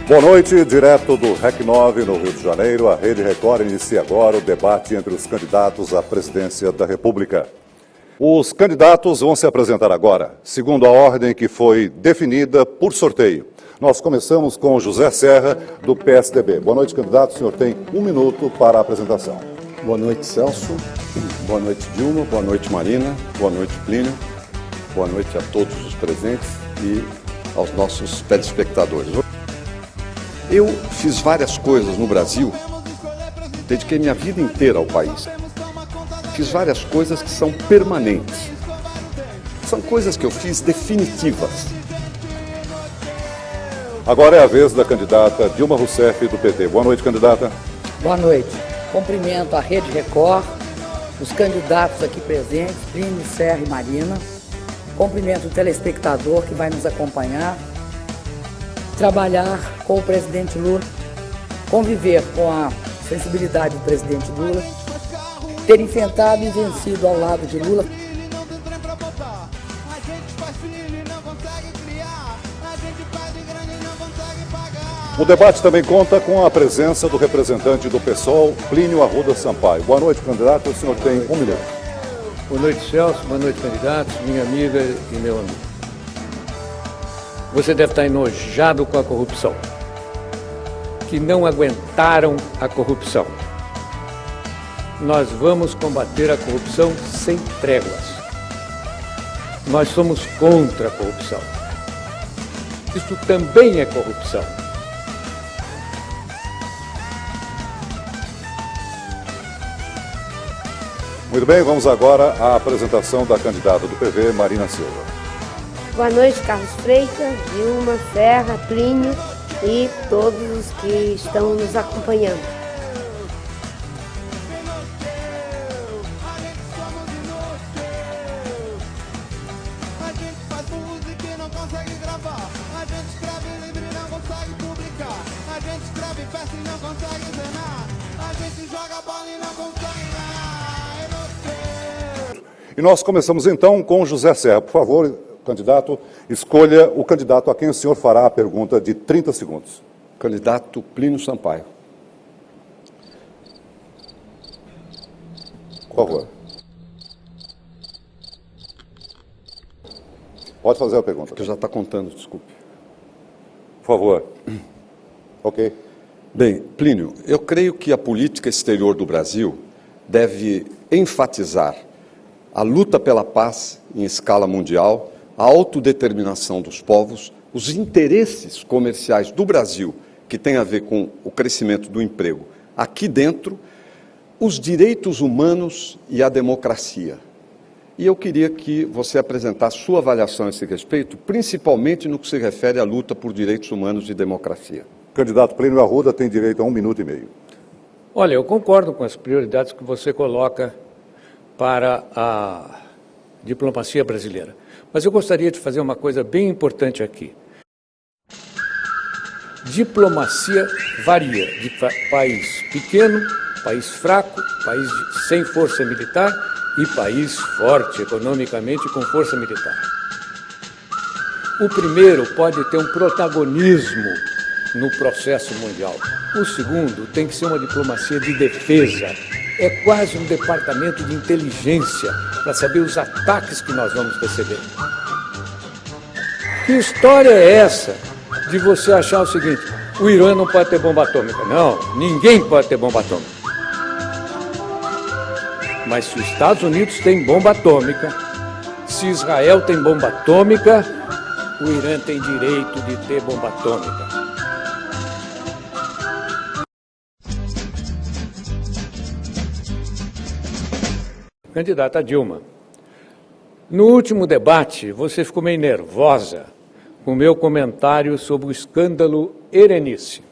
Boa noite, direto do REC 9 no Rio de Janeiro. A Rede Record inicia agora o debate entre os candidatos à presidência da República. Os candidatos vão se apresentar agora, segundo a ordem que foi definida por sorteio. Nós começamos com José Serra, do PSDB. Boa noite, candidato. O senhor tem 1 minuto para a apresentação. Boa noite, Celso. Boa noite, Dilma. Boa noite, Marina. Boa noite, Plínio. Boa noite a todos os presentes e aos nossos telespectadores. Eu fiz várias coisas no Brasil, dediquei minha vida inteira ao país. Fiz várias coisas que são permanentes. São coisas que eu fiz definitivas. Agora é a vez da candidata Dilma Rousseff, do PT. Boa noite, candidata. Boa noite. Cumprimento a Rede Record, os candidatos aqui presentes, Plínio, Serra e Marina. Cumprimento o telespectador que vai nos acompanhar. Trabalhar com o presidente Lula, conviver com a sensibilidade do presidente Lula, ter enfrentado e vencido ao lado de Lula. O debate também conta com a presença do representante do PSOL, Plínio Arruda Sampaio. Boa noite, candidato. O senhor tem 1 minuto. Boa noite, Celso. Boa noite, candidatos, minha amiga e meu amigo. Você deve estar enojado com a corrupção, que não aguentaram a corrupção. Nós vamos combater a corrupção sem tréguas. Nós somos contra a corrupção. Isso também é corrupção. Muito bem, vamos agora à apresentação da candidata do PV, Marina Silva. Boa noite, Carlos Freitas, Dilma, Serra, Plínio e todos os que estão nos acompanhando. A gente faz música e não consegue gravar. A gente escreve livro e não consegue publicar. A gente escreve peça e não consegue zenar. A gente joga bola e não consegue ganhar. E nós começamos então com José Serra. Por favor, candidato, escolha o candidato a quem o senhor fará a pergunta de 30 segundos. Candidato Plínio Sampaio. Por favor. Pode fazer a pergunta. Que já está contando, desculpe. Por favor. Ok. Bem, Plínio, eu creio que a política exterior do Brasil deve enfatizar a luta pela paz em escala mundial, a autodeterminação dos povos, os interesses comerciais do Brasil, que tem a ver com o crescimento do emprego aqui dentro, os direitos humanos e a democracia. E eu queria que você apresentasse sua avaliação a esse respeito, principalmente no que se refere à luta por direitos humanos e democracia. Candidato Plínio Arruda tem direito a 1 minuto e meio. Olha, eu concordo com as prioridades que você coloca para a diplomacia brasileira. Mas eu gostaria de fazer uma coisa bem importante aqui. Diplomacia varia de país pequeno, país fraco, país sem força militar e país forte economicamente com força militar. O primeiro pode ter um protagonismo no processo mundial. O segundo tem que ser uma diplomacia de defesa. É quase um departamento de inteligência para saber os ataques que nós vamos receber. Que história é essa de você achar o seguinte: o Irã não pode ter bomba atômica? Não, ninguém pode ter bomba atômica. Mas se os Estados Unidos têm bomba atômica, se Israel tem bomba atômica, o Irã tem direito de ter bomba atômica. Candidata Dilma, no último debate você ficou meio nervosa com o meu comentário sobre o escândalo Erenice.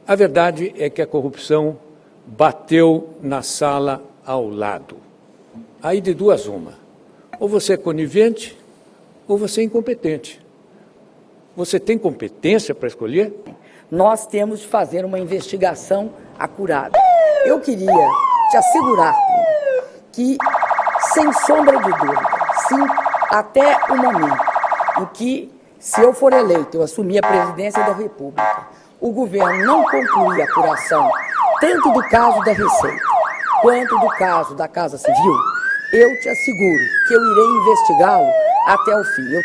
A verdade é que a corrupção bateu na sala ao lado. Aí de duas uma, ou você é conivente ou você é incompetente. Você tem competência para escolher? Nós temos de fazer uma investigação acurada. Eu queria te assegurar que, sem sombra de dúvida, sim, até o momento em que se eu for eleito, eu assumir a presidência da República, o governo não concluir a apuração tanto do caso da Receita quanto do caso da Casa Civil, eu te asseguro que eu irei investigá-lo até o fim.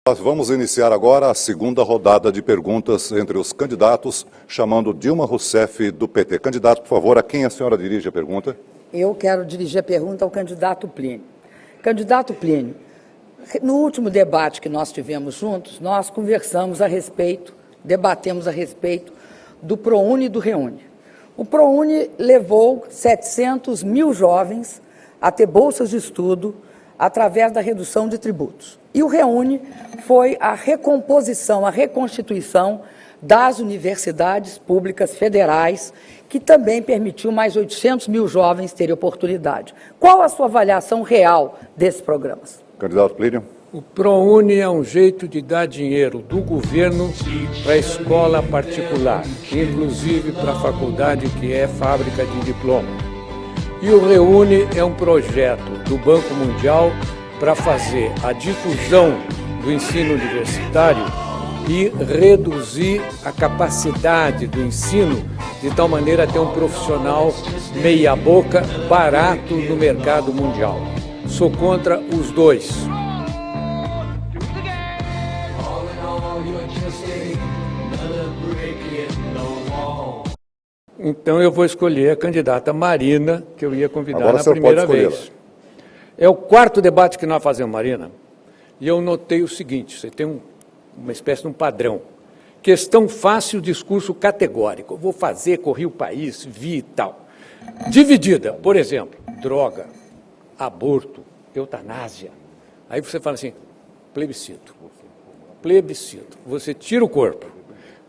Nós vamos iniciar agora a segunda rodada de perguntas entre os candidatos, chamando Dilma Rousseff do PT. Candidato, por favor, a quem a senhora dirige a pergunta? Eu quero dirigir a pergunta ao candidato Plínio. Candidato Plínio, no último debate que nós tivemos juntos, nós conversamos a respeito, debatemos a respeito do ProUni e do ReUni. O ProUni levou 700 mil jovens a ter bolsas de estudo através da redução de tributos. E o ReUni foi a recomposição, a reconstituição das universidades públicas federais, que também permitiu mais 800 mil jovens terem oportunidade. Qual a sua avaliação real desses programas? Candidato Plínio. O ProUni é um jeito de dar dinheiro do governo para a escola particular, inclusive para a faculdade, que é fábrica de diploma. E o ReUni é um projeto do Banco Mundial para fazer a difusão do ensino universitário e reduzir a capacidade do ensino, de tal maneira a ter um profissional meia-boca, barato no mercado mundial. Sou contra os dois. Então eu vou escolher a candidata Marina, que eu ia convidar agora na primeira vez. É o quarto debate que nós fazemos, Marina, e eu notei o seguinte: você tem uma espécie de um padrão. Questão fácil, discurso categórico. Eu vou fazer, corri o país, vi e tal. Dividida, por exemplo, droga, aborto, eutanásia. Aí você fala assim, plebiscito. Plebiscito. Você tira o corpo.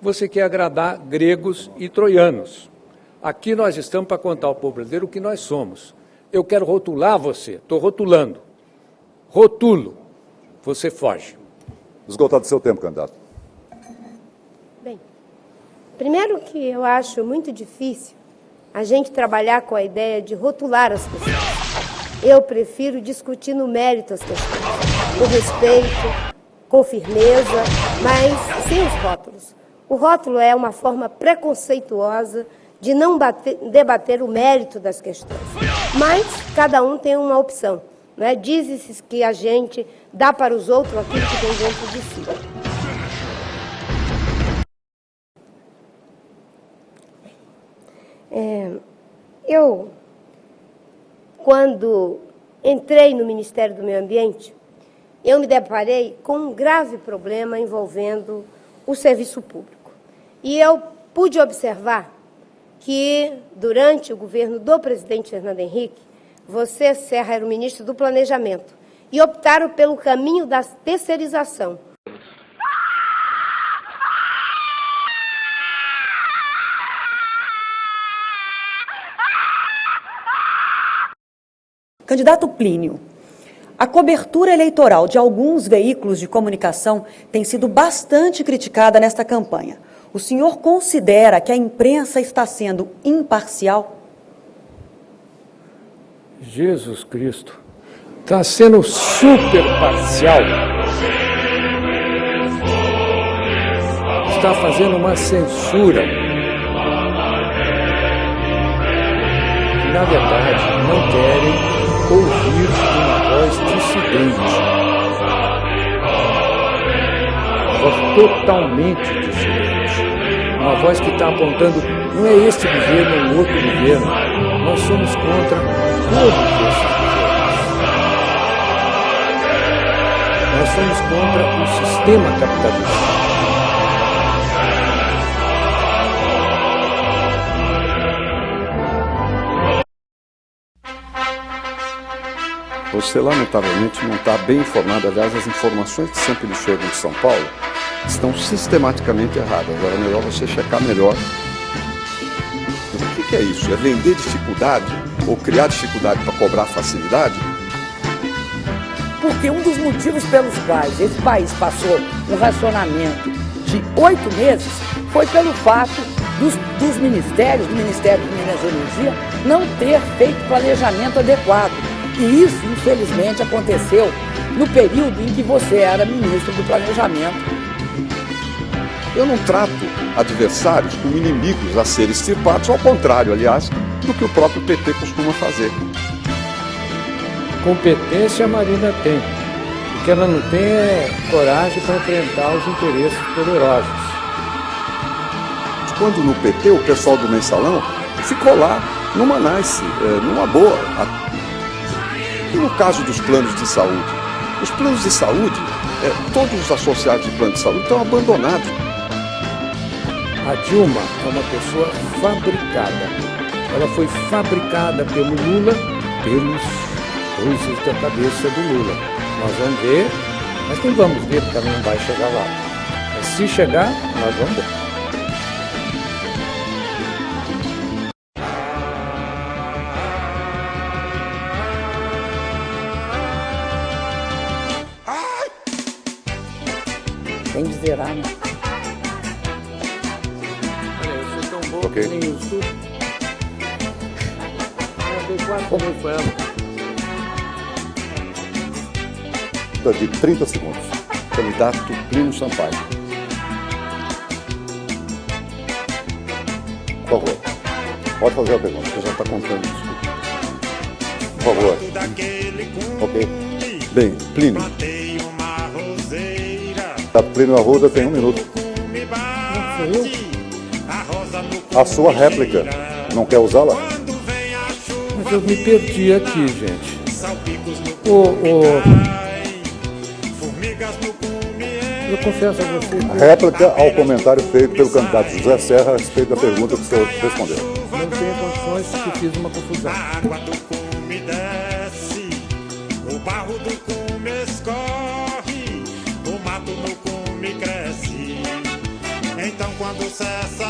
Você quer agradar gregos e troianos. Aqui nós estamos para contar ao povo brasileiro o que nós somos. Eu quero rotular você, estou rotulando. Rotulo, você foge. Esgotado seu tempo, candidato. Bem, primeiro que eu acho muito difícil a gente trabalhar com a ideia de rotular as pessoas. Eu prefiro discutir no mérito as questões, com respeito, com firmeza, mas sem os rótulos. O rótulo é uma forma preconceituosa de não debater o mérito das questões. Mas cada um tem uma opção, né? Diz-se que a gente dá para os outros aquilo que tem dentro de si. Eu, quando entrei no Ministério do Meio Ambiente, eu me deparei com um grave problema envolvendo o serviço público. E eu pude observar que, durante o governo do presidente Fernando Henrique, você, Serra, era o ministro do Planejamento, e optaram pelo caminho da terceirização. Candidato Plínio, a cobertura eleitoral de alguns veículos de comunicação tem sido bastante criticada nesta campanha. O senhor considera que a imprensa está sendo imparcial? Jesus Cristo, está sendo super parcial. Está fazendo uma censura. Na verdade, não querem ouvir uma voz dissidente. Uma voz totalmente dissidente. Uma voz que está apontando, não é este governo, é o outro governo. Nós somos contra todos esses governos. Nós somos contra o sistema capitalista. Você, lamentavelmente, não está bem informado. Aliás, as informações que sempre lhe chegam de São Paulo estão sistematicamente erradas. Agora é melhor você checar melhor. O que é isso? É vender dificuldade ou criar dificuldade para cobrar facilidade? Porque um dos motivos pelos quais esse país passou um racionamento de 8 meses foi pelo fato dos ministérios, do Ministério de Minas e Energia, não ter feito planejamento adequado. E isso, infelizmente, aconteceu no período em que você era ministro do Planejamento. Eu não trato adversários como inimigos a serem extirpados, ao contrário, aliás, do que o próprio PT costuma fazer. Competência a Marina tem. O que ela não tem é coragem para enfrentar os interesses poderosos. Quando no PT o pessoal do Mensalão ficou lá, numa nice, numa boa. E no caso dos planos de saúde? Os planos de saúde, todos os associados de plano de saúde estão abandonados. A Dilma é uma pessoa fabricada. Ela foi fabricada pelo Lula, pelos coisas da cabeça do Lula. Nós vamos ver, mas nem vamos ver porque ela não vai chegar lá. Mas se chegar, nós vamos ver. Tem de zerar, né? Olha, eu sou tão bom Ok. que nem os dois. Eu dei 4 minutos para ela. De 30 segundos. Candidato Plínio Sampaio. Por favor. Pode fazer a pergunta. Você já está contando isso. Por favor. Ok. Bem, Plínio, Candidato Plínio Arruda tem 1 minuto. A sua réplica. Não quer usá-la? Mas eu me perdi aqui, gente. Eu confesso a você que Réplica ao comentário feito pelo candidato José Serra a respeito da pergunta que o senhor respondeu. não tenho condições porque fiz uma confusão. A água do cume desce, o barro do cume escorre, o mato no cume cresce. Então quando cessa